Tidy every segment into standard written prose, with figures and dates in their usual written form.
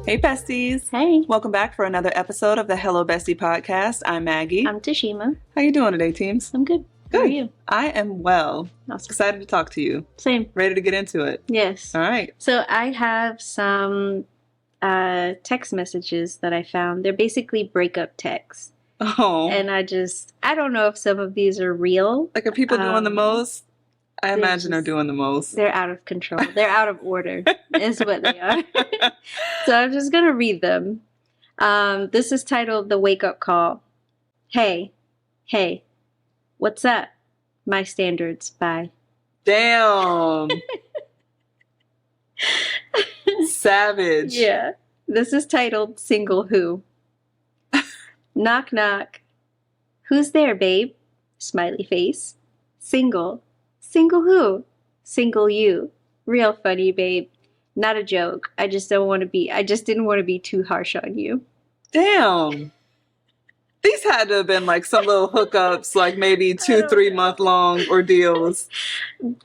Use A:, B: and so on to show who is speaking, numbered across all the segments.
A: Hey, Besties.
B: Hey.
A: Welcome back for another episode of the Hello Bestie podcast. I'm Maggie.
B: I'm Tashima.
A: How you doing today, teams?
B: I'm good.
A: Good.
B: How are you?
A: I am well.
B: Awesome.
A: Excited to talk to you.
B: Same.
A: Ready to get into it.
B: Yes.
A: All right.
B: So I have some text messages that I found. They're basically breakup texts.
A: Oh.
B: And I don't know if some of these are real.
A: Like, are people doing the most? I imagine they're doing the most.
B: They're out of control. They're out of order is what they are. So I'm just going to read them. This is titled The Wake Up Call. Hey, what's up? My standards, bye.
A: Damn. Savage.
B: Yeah. This is titled Single Who. Knock, knock. Who's there, babe? Smiley face. Single. Single who? Single you. Real funny, babe. Not a joke. I just didn't want to be too harsh on you.
A: Damn. These had to have been like some little hookups, like maybe 2-3 month long ordeals.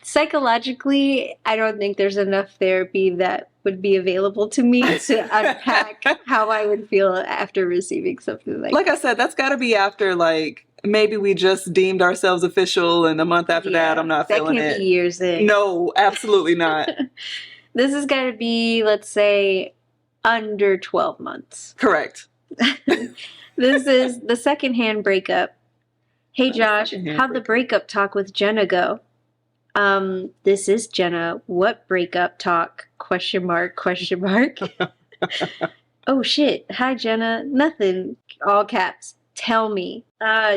B: Psychologically, I don't think there's enough therapy that would be available to me to unpack how I would feel after receiving something like that.
A: Like I said, that's got to be after, like, maybe we just deemed ourselves official, and a month after that, I'm not feeling it.
B: That can't be years in.
A: No, absolutely not.
B: This has got to be, let's say, under 12 months.
A: Correct.
B: This is the secondhand breakup. Hey, Josh, how'd the breakup talk with Jenna go? This is Jenna. What breakup talk? ? Oh, shit. Hi, Jenna. Nothing. All caps. Tell me.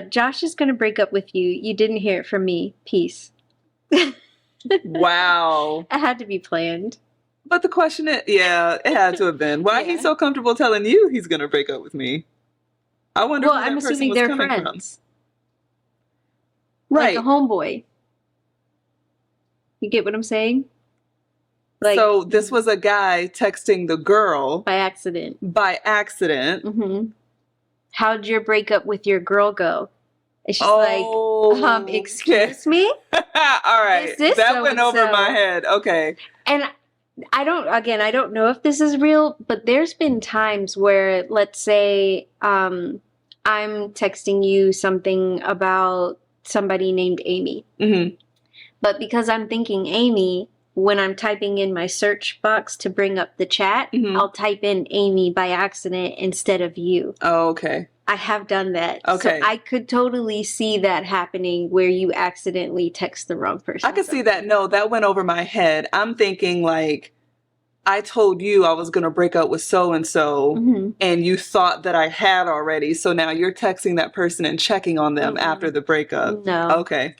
B: Josh is going to break up with you. You didn't hear it from me. Peace.
A: Wow.
B: It had to be planned.
A: But the question is, yeah, it had to have been. Why he's so comfortable telling you he's going to break up with me? I wonder where that person was coming
B: friends.
A: From. Right.
B: Like a homeboy. You get what I'm saying?
A: Like, so this was a guy texting the girl.
B: By accident.
A: Mm-hmm.
B: How'd your breakup with your girl go? And she's like, excuse me?
A: All right. That went over my head. Okay.
B: And I don't know if this is real, but there's been times where, let's say, I'm texting you something about somebody named Amy.
A: Mm-hmm.
B: But because I'm thinking Amy, when I'm typing in my search box to bring up the chat, I'll type in Amy by accident instead of you.
A: Oh, okay.
B: I have done that.
A: Okay.
B: So I could totally see that happening where you accidentally text the wrong person.
A: I could see that. No, that went over my head. I'm thinking like, I told you I was going to break up with so-and-so, and you thought that I had already. So now you're texting that person and checking on them after the breakup.
B: No.
A: Okay.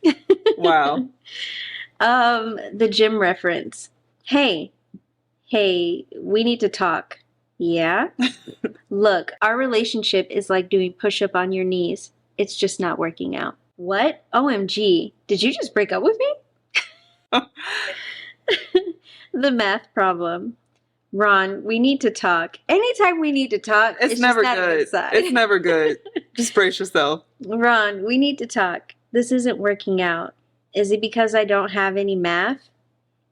A: Wow.
B: The gym reference. Hey, we need to talk. Yeah? Look, our relationship is like doing push-up on your knees. It's just not working out. What? OMG. Did you just break up with me? The math problem. Ron, we need to talk. Anytime we need to talk,
A: it's never good. It's never good. Just brace yourself.
B: Ron, we need to talk. This isn't working out. Is it because I don't have any math?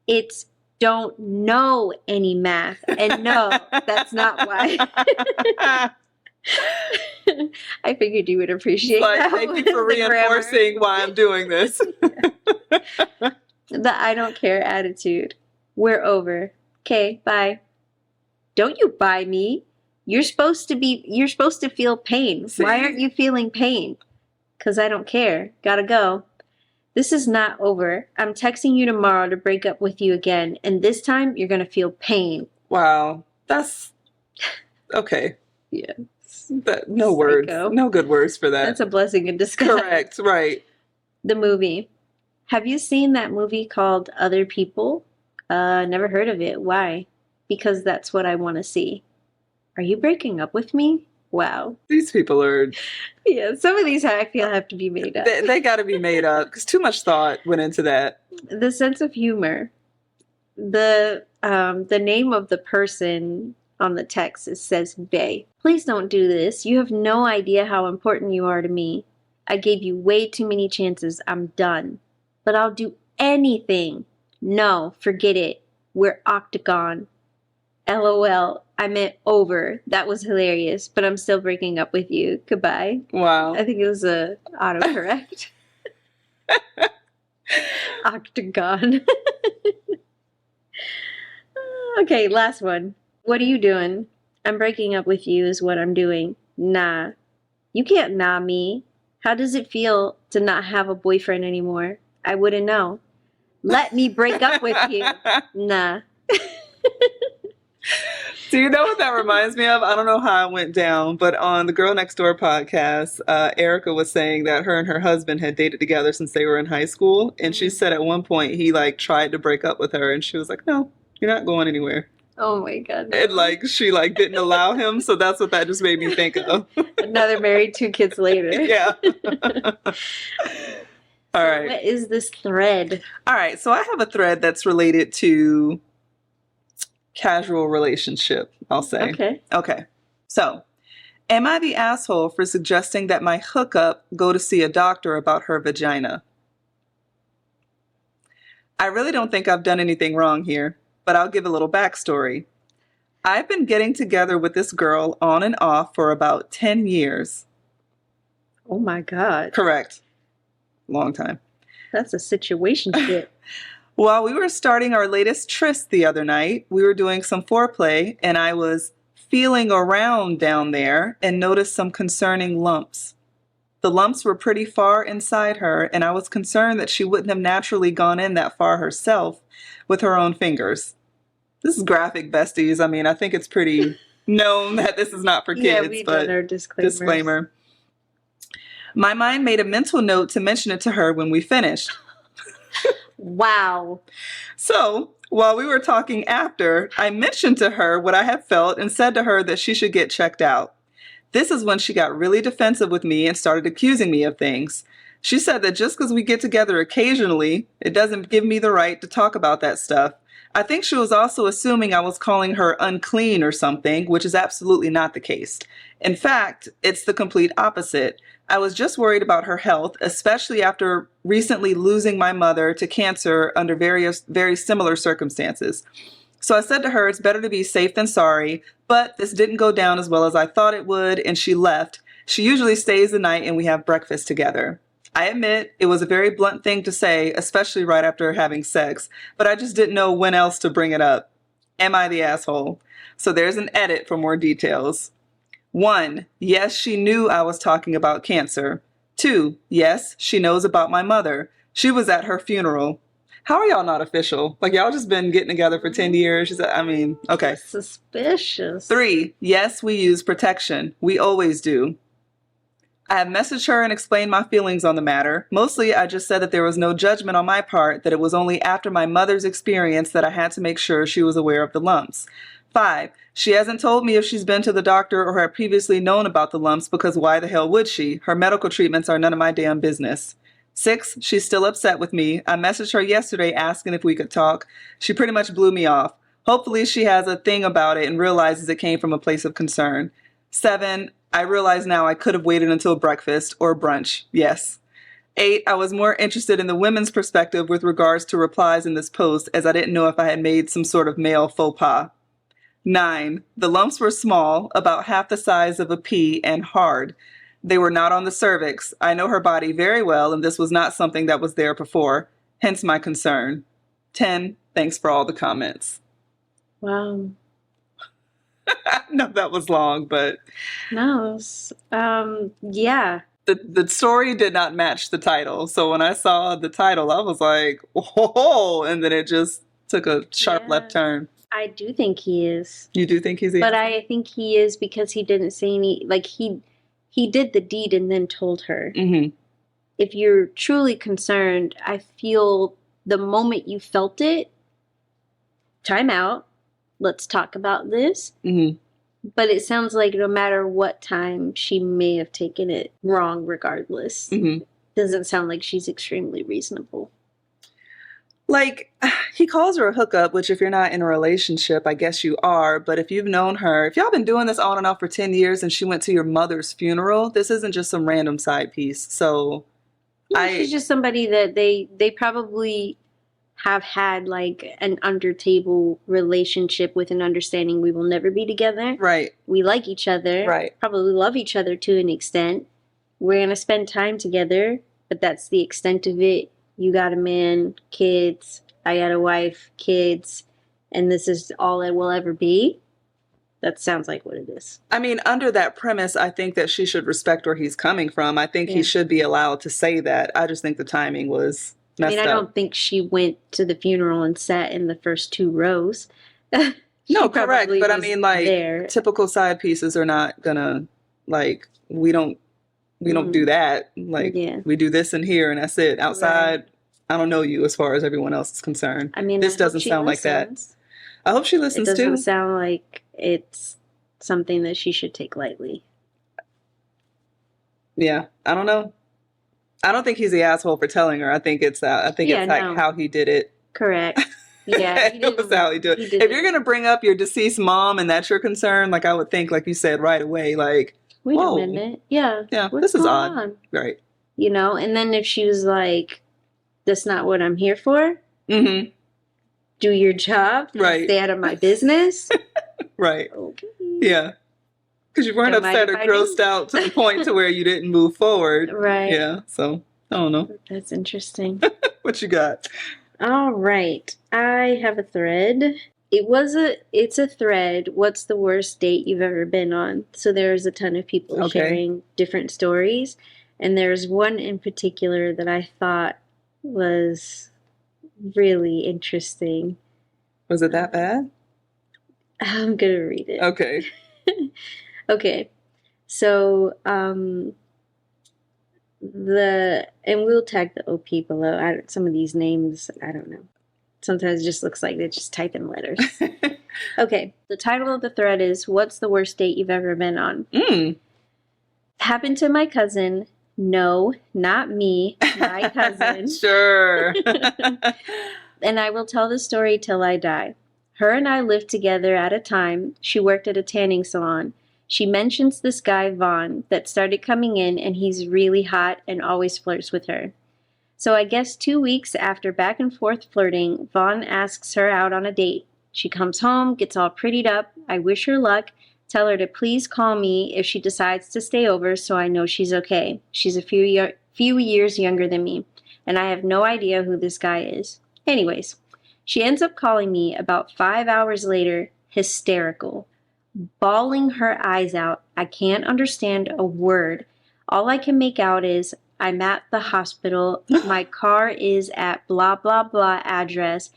B: It's don't know any math. And no, that's not why. I figured you would appreciate that.
A: Thank you for reinforcing why I'm doing this.
B: The I don't care attitude. We're over. Okay, bye. Don't you buy me. You're supposed to feel pain. See? Why aren't you feeling pain? 'Cause I don't care. Gotta go. This is not over. I'm texting you tomorrow to break up with you again, and this time you're gonna feel pain.
A: Wow. That's okay.
B: Yeah.
A: No words. No good words for that.
B: That's a blessing in disguise.
A: Correct, right.
B: The movie. Have you seen that movie called Other People? Never heard of it. Why? Because that's what I want to see. Are you breaking up with me? Wow.
A: These people are...
B: Yeah, some of these I feel have to be made up.
A: They got to be made up because too much thought went into that.
B: The sense of humor. The name of the person on the text says Bae. Please don't do this. You have no idea how important you are to me. I gave you way too many chances. I'm done. But I'll do anything. No, forget it. We're octagon. ! LOL. I meant over. That was hilarious, but I'm still breaking up with you. Goodbye.
A: Wow.
B: I think it was a autocorrect. Octagon. Okay, last one. What are you doing? I'm breaking up with you is what I'm doing. Nah. You can't nah me. How does it feel to not have a boyfriend anymore? I wouldn't know. Let me break up with you. Nah.
A: Do you know what that reminds me of? I don't know how it went down, but on the Girl Next Door podcast, Erica was saying that her and her husband had dated together since they were in high school. And she said at one point he like tried to break up with her and she was like, no, you're not going anywhere.
B: Oh my God. No.
A: And like she like didn't allow him. So that's what that just made me think of.
B: Another married, 2 kids later.
A: Yeah. All right.
B: What is this thread?
A: All right. So I have a thread that's related to casual relationship, I'll say. Okay. So, am I the asshole for suggesting that my hookup go to see a doctor about her vagina? I really don't think I've done anything wrong here, but I'll give a little backstory. I've been getting together with this girl on and off for about 10 years.
B: Oh my God.
A: Correct. Long time.
B: That's a situationship.
A: While we were starting our latest tryst the other night, we were doing some foreplay and I was feeling around down there and noticed some concerning lumps. The lumps were pretty far inside her and I was concerned that she wouldn't have naturally gone in that far herself with her own fingers. This is graphic, besties. I mean, I think it's pretty known that this is not for kids,
B: Yeah, we've
A: but
B: done our
A: disclaimer. My mind made a mental note to mention it to her when we finished.
B: Wow.
A: So, while we were talking after, I mentioned to her what I had felt and said to her that she should get checked out. This is when she got really defensive with me and started accusing me of things. She said that just because we get together occasionally, it doesn't give me the right to talk about that stuff. I think she was also assuming I was calling her unclean or something, which is absolutely not the case. In fact, it's the complete opposite. I was just worried about her health, especially after recently losing my mother to cancer under very similar circumstances. So I said to her, it's better to be safe than sorry, but this didn't go down as well as I thought it would, and she left. She usually stays the night and we have breakfast together. I admit it was a very blunt thing to say, especially right after having sex, but I just didn't know when else to bring it up. Am I the asshole? So there's an edit for more details. 1, yes, she knew I was talking about cancer. 2, yes, she knows about my mother. She was at her funeral. How are y'all not official? Like, y'all just been getting together for 10 years? She said, I mean, okay.
B: Suspicious.
A: 3, yes, we use protection. We always do. I have messaged her and explained my feelings on the matter. Mostly, I just said that there was no judgment on my part, that it was only after my mother's experience that I had to make sure she was aware of the lumps. 5, she hasn't told me if she's been to the doctor or had previously known about the lumps because why the hell would she? Her medical treatments are none of my damn business. 6, she's still upset with me. I messaged her yesterday asking if we could talk. She pretty much blew me off. Hopefully she has a thing about it and realizes it came from a place of concern. 7, I realize now I could have waited until breakfast or brunch. Yes. 8, I was more interested in the women's perspective with regards to replies in this post as I didn't know if I had made some sort of male faux pas. 9, the lumps were small, about half the size of a pea and hard. They were not on the cervix. I know her body very well and this was not something that was there before, hence my concern. 10, thanks for all the comments.
B: Wow.
A: No, that was long, but
B: No, it was, yeah.
A: The story did not match the title. So when I saw the title, I was like, oh, and then it just took a sharp left turn.
B: I do think he is.
A: You do think he's
B: But I think he is because he didn't say any, like he did the deed and then told her.
A: Mm-hmm.
B: If you're truly concerned, I feel the moment you felt it, time out, let's talk about this.
A: Mm-hmm.
B: But it sounds like no matter what time, she may have taken it wrong regardless.
A: Mm-hmm.
B: Doesn't sound like she's extremely reasonable.
A: Like, he calls her a hookup, which if you're not in a relationship, I guess you are. But if you've known her, if y'all been doing this on and off for 10 years and she went to your mother's funeral, this isn't just some random side piece. So
B: She's just somebody that they probably have had like an under table relationship with an understanding we will never be together.
A: Right.
B: We like each other.
A: Right.
B: Probably love each other to an extent. We're going to spend time together, but that's the extent of it. You got a man, kids, I got a wife, kids, and this is all it will ever be. That sounds like what it is.
A: I mean, under that premise, I think that she should respect where he's coming from. I think he should be allowed to say that. I just think the timing was messed up.
B: I don't think she went to the funeral and sat in the first 2 rows.
A: No, correct. But I mean, like,
B: there.
A: Typical side pieces are not gonna, like, we don't do that. Like, we do this in here and that's it. Outside, I don't know you as far as everyone else is concerned.
B: I mean,
A: this doesn't sound like that. I hope she listens too.
B: It doesn't sound like it's something that she should take lightly.
A: Yeah, I don't know. I don't think he's the asshole for telling her. I think it's like how he did it.
B: Correct. Yeah,
A: it was how he did it. If you're gonna bring up your deceased mom and that's your concern, like I would think, like you said right away, like,
B: wait a minute, yeah,
A: this is odd, right?
B: You know, and then if she was like, "That's not what I'm here for," do your job,
A: right?
B: Stay out of my business,
A: right?
B: Okay,
A: yeah. Because you weren't upset or grossed out to the point to where you didn't move forward.
B: Right.
A: Yeah. So, I don't know.
B: That's interesting.
A: What you got?
B: All right. I have a thread. It's a thread. What's the worst date you've ever been on? So there's a ton of people sharing different stories. And there's one in particular that I thought was really interesting. Was
A: it that bad?
B: I'm going to read it.
A: Okay.
B: Okay, so and we'll tag the OP below. Some of these names, I don't know. Sometimes it just looks like they just type in letters. Okay, the title of the thread is, "What's the worst date you've ever been on?" Happened to my cousin. No, not me. My cousin.
A: Sure.
B: And I will tell the story till I die. Her and I lived together at a time. She worked at a tanning salon. She mentions this guy, Vaughn, that started coming in, and he's really hot and always flirts with her. So I guess 2 weeks after back and forth flirting, Vaughn asks her out on a date. She comes home, gets all prettied up. I wish her luck, tell her to please call me if she decides to stay over so I know she's okay. She's a few years younger than me, and I have no idea who this guy is. Anyways, she ends up calling me about 5 hours later, hysterical, bawling her eyes out. I can't understand a word. All I can make out is, I'm at the hospital. My car is at blah, blah, blah address.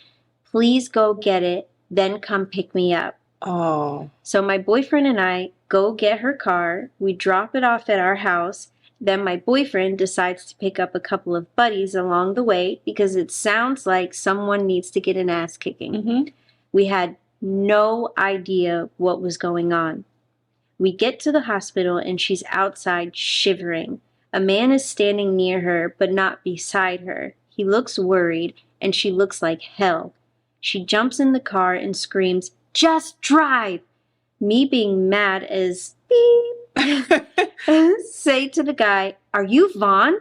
B: Please go get it, then come pick me up.
A: Oh.
B: So my boyfriend and I go get her car. We drop it off at our house. Then my boyfriend decides to pick up a couple of buddies along the way because it sounds like someone needs to get an ass kicking. We had no idea what was going on. We get to the hospital and she's outside shivering. A man is standing near her, but not beside her. He looks worried and she looks like hell. She jumps in the car and screams, "Just drive!" Me being mad as beep, say to the guy, "Are you Vaughn?"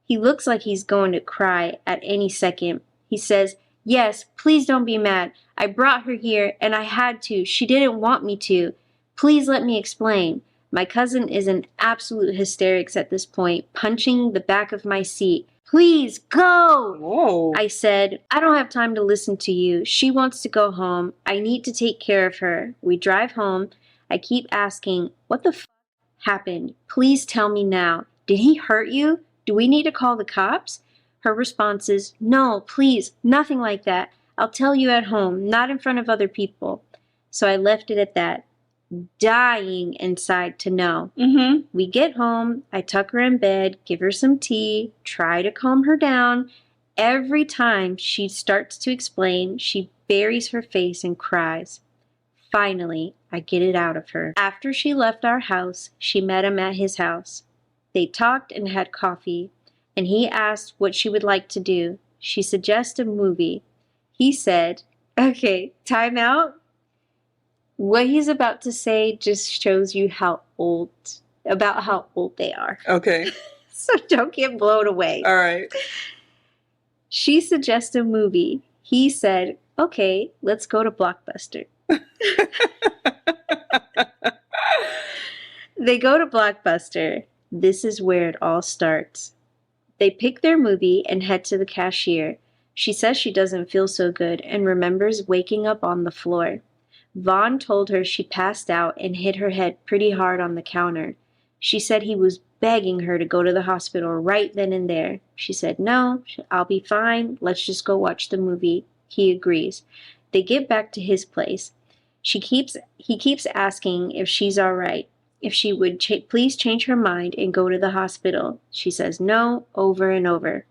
B: He looks like he's going to cry at any second. He says, "Yes, please don't be mad. I brought her here and I had to. She didn't want me to. Please let me explain." My cousin is in absolute hysterics at this point, punching the back of my seat. "Please go!"
A: Whoa.
B: I said, "I don't have time to listen to you. She wants to go home. I need to take care of her." We drive home. I keep asking, "What the f*** happened? Please tell me now. Did he hurt you? Do we need to call the cops?" Her response is, "No, please, nothing like that. I'll tell you at home, not in front of other people." So I left it at that, dying inside to know. We get home, I tuck her in bed, give her some tea, try to calm her down. Every time she starts to explain, she buries her face and cries. Finally, I get it out of her. After she left our house, she met him at his house. They talked and had coffee, and he asked what she would like to do. She suggested a movie. He said, "Okay, time out." What he's about to say just shows you how old they are.
A: Okay.
B: So don't get blown away.
A: All right.
B: She suggested a movie. He said, okay, let's go to Blockbuster. They go to Blockbuster. This is where it all starts. They pick their movie and head to the cashier. She says she doesn't feel so good and remembers waking up on the floor. Vaughn told her she passed out and hit her head pretty hard on the counter. She said he was begging her to go to the hospital right then and there. She said, no, I'll be fine. Let's just go watch the movie. He agrees. They get back to his place. He keeps asking if she's all right, if she would please change her mind and go to the hospital. She says no over and over.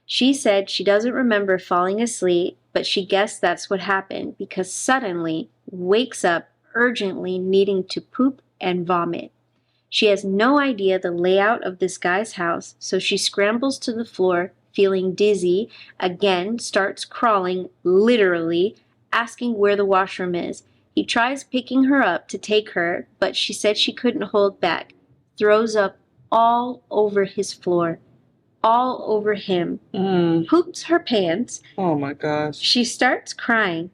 B: She said she doesn't remember falling asleep, but she guessed that's what happened because suddenly wakes up urgently needing to poop and vomit. She has no idea the layout of this guy's house, so she scrambles to the floor, feeling dizzy, again starts crawling, literally, asking where the washroom is. He tries picking her up to take her, but she said she couldn't hold back. Throws up all over his floor, all over him. Poops her pants.
A: Oh my gosh.
B: She starts crying.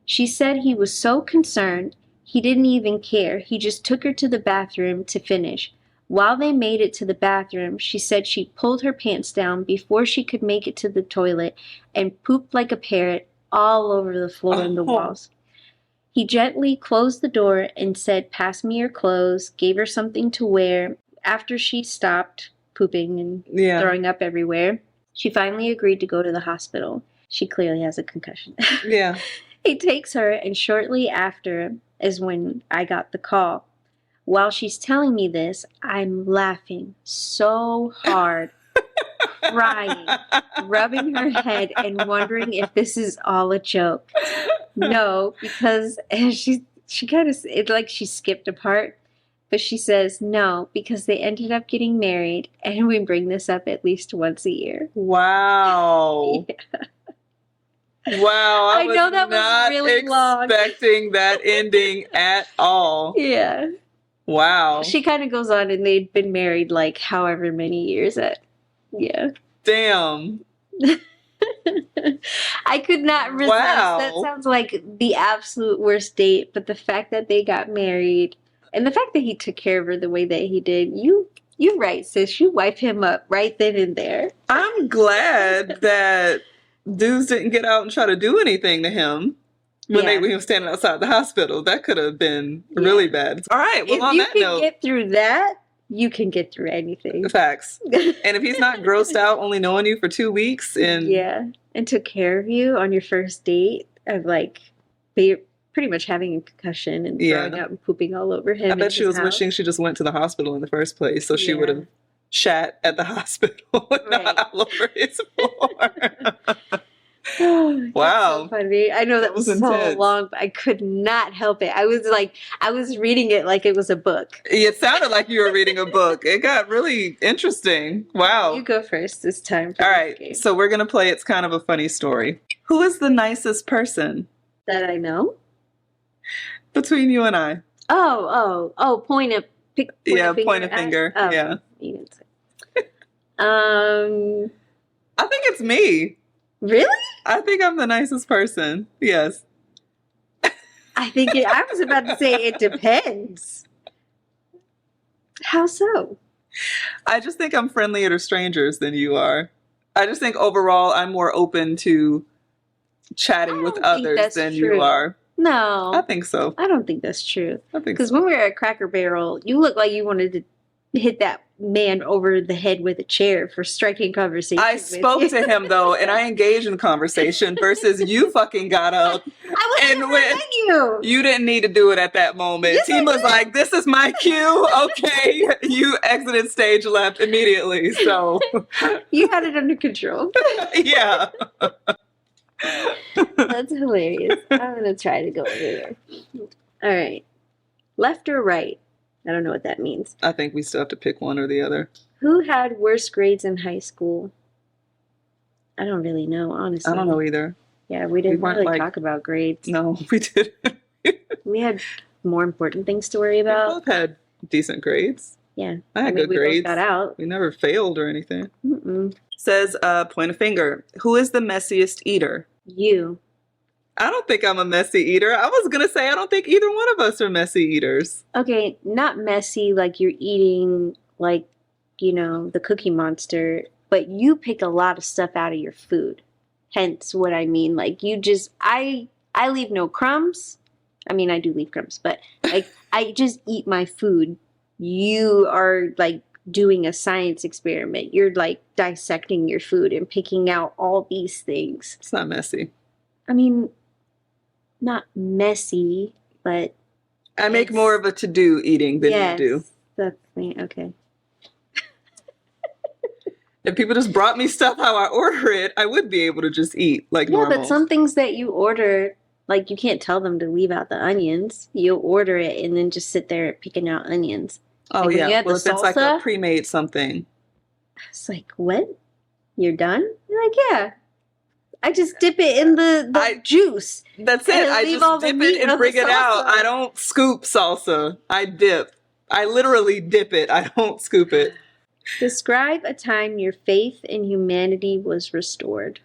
B: She said he was so concerned, he didn't even care. He just took her to the bathroom to finish. While they made it to the bathroom, she said she pulled her pants down before she could make it to the toilet and pooped like a parrot all over the floor and the walls. He gently closed the door and said, pass me your clothes, gave her something to wear. After she stopped pooping and throwing up everywhere, she finally agreed to go to the hospital. She clearly has a concussion.
A: Yeah.
B: He takes her, and shortly after is when I got the call. While she's telling me this, I'm laughing so hard, crying, rubbing her head and wondering if this is all a joke. No, because she kind of, it's like she skipped a part, but she says no, because they ended up getting married, and we bring this up at least once a year.
A: Wow. Yeah. Wow, I know that was really long. Expecting that ending at all.
B: Yeah.
A: Wow.
B: She kind of goes on, and they'd been married like however many years yeah.
A: Damn.
B: I could not resist. Wow. That sounds like the absolute worst date, but the fact that they got married and the fact that he took care of her the way that he did, you're right, sis. You wipe him up right then and there.
A: I'm glad that dudes didn't get out and try to do anything to him when he was standing outside the hospital. That could have been really bad. All right, well, on that note,
B: if you can get through that, you can get through anything.
A: Facts. And if he's not grossed out only knowing you for 2 weeks and
B: took care of you on your first date of like pretty much having a concussion and throwing up and pooping all over him.
A: I bet she was wishing she just went to the hospispital in the first place, so she would have shat at the hospital, not all over his floor. Wow.
B: So funny. I know that was so intense. Long, but I could not help it. I was reading it like it was a book.
A: It sounded like you were reading a book. It got really interesting. Wow.
B: You go first this time.
A: All right. So we're going to play It's Kind of a Funny Story. Who is the nicest person?
B: That I know?
A: Between you and I.
B: Point a
A: finger.
B: Oh,
A: yeah.
B: You didn't say.
A: I think it's me.
B: Really?
A: I think I'm the nicest person. Yes.
B: I was about to say it depends. How so?
A: I just think I'm friendlier to strangers than you are. I just think overall I'm more open to chatting with others than you are.
B: No.
A: I think so.
B: I don't think that's true.
A: I think
B: because when we were at Cracker Barrel, you looked like you wanted to hit that man over the head with a chair for striking conversation.
A: I spoke to him though, and I engaged in conversation versus you fucking got up. You didn't need to do it at that moment. Yes, he was like, this is my cue. Okay. You exited stage left immediately. So
B: you had it under control.
A: Yeah.
B: That's hilarious. I'm going to try to go over there. All right. Left or right? I don't know what that means.
A: I think we still have to pick one or the other.
B: Who had worse grades in high school? I don't really know, honestly.
A: I don't know either.
B: Yeah, we didn't really talk about grades.
A: No, we didn't.
B: We had more important things to worry about.
A: We both had decent grades.
B: Yeah.
A: I had good grades.
B: We both got out.
A: We never failed or anything.
B: Mm-mm.
A: Says, point a finger. Who is the messiest eater?
B: You.
A: I don't think I'm a messy eater. I was going to say I don't think either one of us are messy eaters.
B: Okay, not messy like you're eating like, the Cookie Monster, but you pick a lot of stuff out of your food. Hence what I mean. Like you just I leave no crumbs. I mean, I do leave crumbs, but like I just eat my food. You are like doing a science experiment. You're like dissecting your food and picking out all these things.
A: It's not messy.
B: I mean, not messy, but
A: I make more of a to-do eating than you do.
B: That's me. Okay.
A: If people just brought me stuff how I order it, I would be able to just eat like normal.
B: Yeah, but some things that you order, like you can't tell them to leave out the onions. You'll order it and then just sit there picking out onions.
A: Oh, like yeah. Well, if it's like a pre-made something.
B: It's like, what? You're done? You're like, yeah. I just dip it in the juice.
A: That's it. I just dip it and bring it out. I don't scoop salsa. I dip. I literally dip it. I don't scoop it.
B: Describe a time your faith in humanity was restored.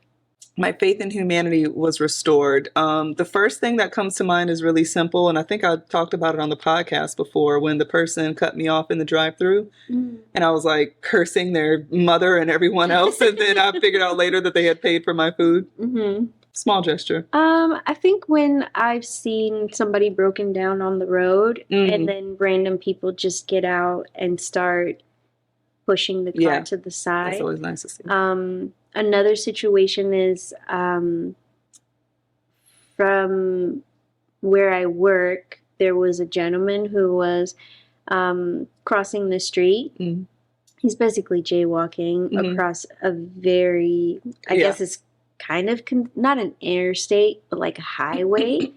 A: My faith in humanity was restored. The first thing that comes to mind is really simple, and I think I talked about it on the podcast before when the person cut me off in the drive-thru, and I was like cursing their mother and everyone else, and then I figured out later that they had paid for my food. Mm-hmm. Small gesture.
B: I think when I've seen somebody broken down on the road, and then random people just get out and start pushing the car to the side.
A: That's always nice to see.
B: Another situation is from where I work, there was a gentleman who was crossing the street. Mm. He's basically jaywalking across a very, I guess it's kind of, not an interstate, but like a highway.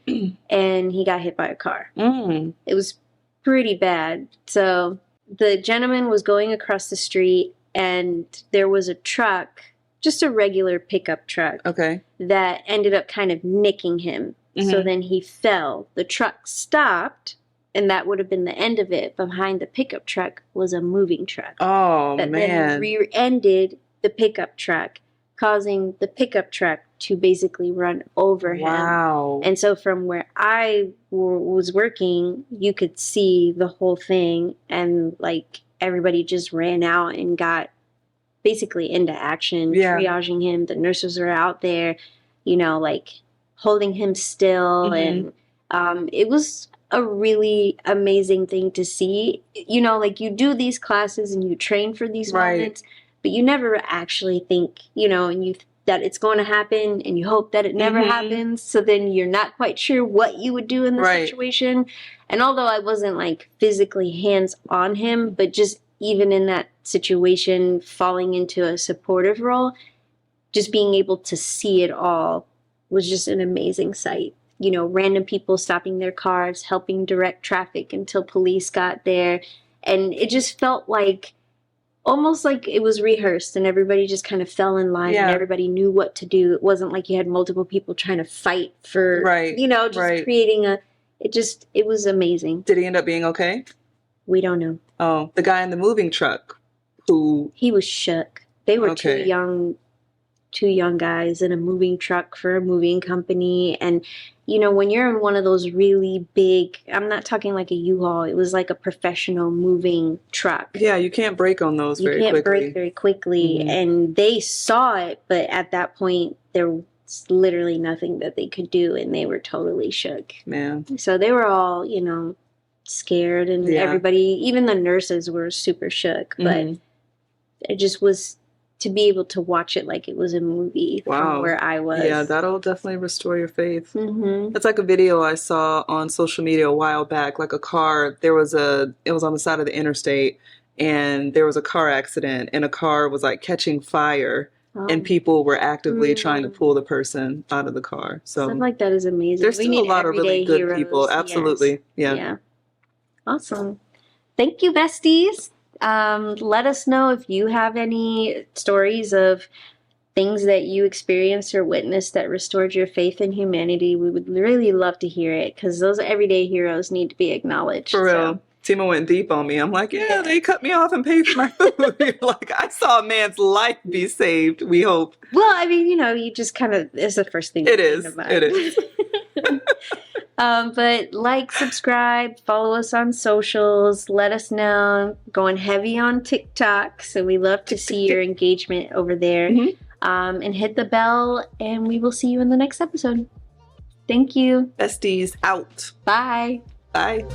B: And he got hit by a car. Mm. It was pretty bad. So the gentleman was going across the street and there was a truck, just a regular pickup truck, that ended up kind of nicking him. Mm-hmm. So then he fell. The truck stopped, and that would have been the end of it. Behind the pickup truck was a moving truck.
A: Oh,
B: that then rear-ended the pickup truck, causing the pickup truck to basically run over him.
A: Wow.
B: And so from where I was working, you could see the whole thing, and like everybody just ran out and got basically into action, triaging him. The nurses are out there, like holding him still. And it was a really amazing thing to see. Like you do these classes and you train for these moments, but you never actually think, and that it's going to happen, and you hope that it never happens. So then you're not quite sure what you would do in the situation. And although I wasn't like physically hands on him, but just even in that situation, falling into a supportive role, just being able to see it all was just an amazing sight. Random people stopping their cars, helping direct traffic until police got there. And it just felt like, almost like it was rehearsed and everybody just kind of fell in line and everybody knew what to do. It wasn't like you had multiple people trying to fight for, creating it was amazing.
A: Did he end up being okay?
B: We don't know.
A: Oh, the guy in the moving truck
B: he was shook. They were two young guys in a moving truck for a moving company. And, when you're in one of those really big, I'm not talking like a U-Haul, it was like a professional moving truck.
A: Yeah, you can't brake on those very quickly. You can't brake
B: very quickly. Mm-hmm. And they saw it, but at that point, there was literally nothing that they could do, and they were totally shook.
A: Man.
B: So they were all, scared, and everybody, even the nurses were super shook. But it just was to be able to watch it like it was a movie from where I was.
A: Yeah, that'll definitely restore your faith. Mm-hmm. It's like a video I saw on social media a while back, like a car, it was on the side of the interstate, and there was a car accident, and a car was like catching fire, and people were actively trying to pull the person out of the car. So
B: stuff like that is amazing.
A: There's still a lot of really good people. Absolutely. Yes. Yeah.
B: Awesome. Thank you, besties. Let us know if you have any stories of things that you experienced or witnessed that restored your faith in humanity. We would really love to hear it, because those everyday heroes need to be acknowledged.
A: For real. Tima went deep on me. I'm like, yeah, they cut me off and paid for my food. Like, I saw a man's life be saved, we hope.
B: Well, I mean, you just kind of, is the first thing.
A: It is. It is.
B: But like, subscribe, follow us on socials, let us know. Going heavy on TikTok, so we love to see your engagement over there. And hit the bell, and we will see you in the next episode. Thank you.
A: Bes-teas out.
B: Bye.
A: Bye.